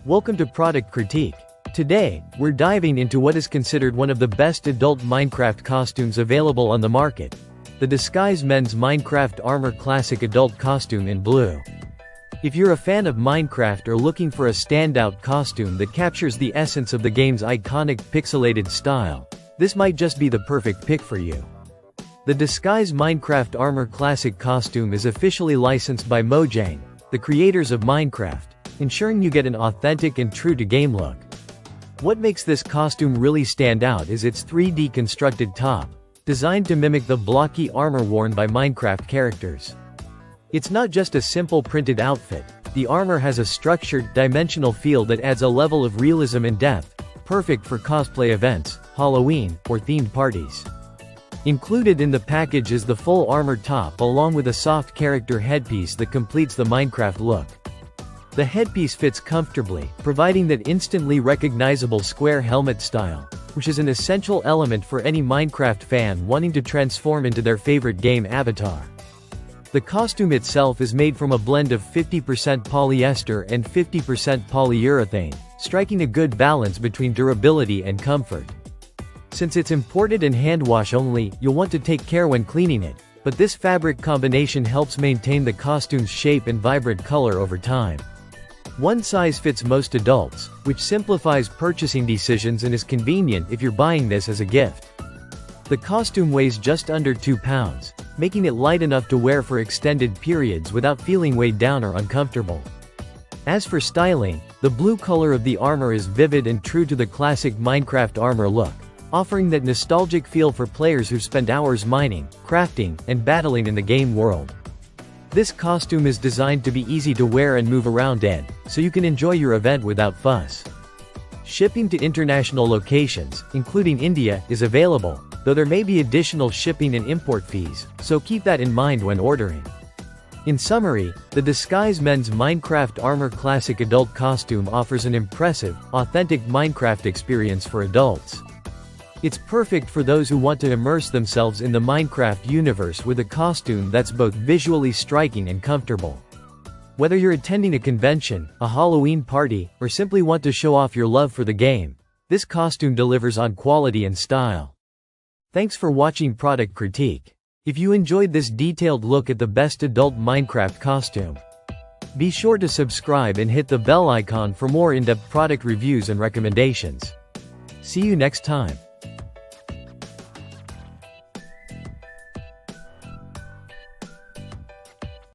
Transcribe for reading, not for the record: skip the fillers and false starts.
Welcome to Product Critique. Today, we're diving into what is considered one of the best adult Minecraft costumes available on the market. The Disguise Men's Minecraft Armor Classic Adult Costume in Blue. If you're a fan of Minecraft or looking for a standout costume that captures the essence of the game's iconic pixelated style, this might just be the perfect pick for you. The Disguise Minecraft Armor Classic costume is officially licensed by Mojang, the creators of Minecraft, ensuring you get an authentic and true-to-game look. What makes this costume really stand out is its 3D constructed top, designed to mimic the blocky armor worn by Minecraft characters. It's not just a simple printed outfit, the armor has a structured, dimensional feel that adds a level of realism and depth, perfect for cosplay events, Halloween, or themed parties. Included in the package is the full armor top along with a soft character headpiece that completes the Minecraft look. The headpiece fits comfortably, providing that instantly recognizable square helmet style, which is an essential element for any Minecraft fan wanting to transform into their favorite game avatar. The costume itself is made from a blend of 50% polyester and 50% polyurethane, striking a good balance between durability and comfort. Since it's imported and hand wash only, you'll want to take care when cleaning it, but this fabric combination helps maintain the costume's shape and vibrant color over time. One size fits most adults, which simplifies purchasing decisions and is convenient if you're buying this as a gift. The costume weighs just under 2 pounds, making it light enough to wear for extended periods without feeling weighed down or uncomfortable. As for styling, the blue color of the armor is vivid and true to the classic Minecraft armor look, offering that nostalgic feel for players who've spent hours mining, crafting, and battling in the game world. This costume is designed to be easy to wear and move around in, so you can enjoy your event without fuss. Shipping to international locations, including India, is available, though there may be additional shipping and import fees, so keep that in mind when ordering. In summary, the Disguise Men's Minecraft Armor Classic Adult Costume offers an impressive, authentic Minecraft experience for adults. It's perfect for those who want to immerse themselves in the Minecraft universe with a costume that's both visually striking and comfortable. Whether you're attending a convention, a Halloween party, or simply want to show off your love for the game, this costume delivers on quality and style. Thanks for watching Product Critique. If you enjoyed this detailed look at the best adult Minecraft costume, be sure to subscribe and hit the bell icon for more in-depth product reviews and recommendations. See you next time.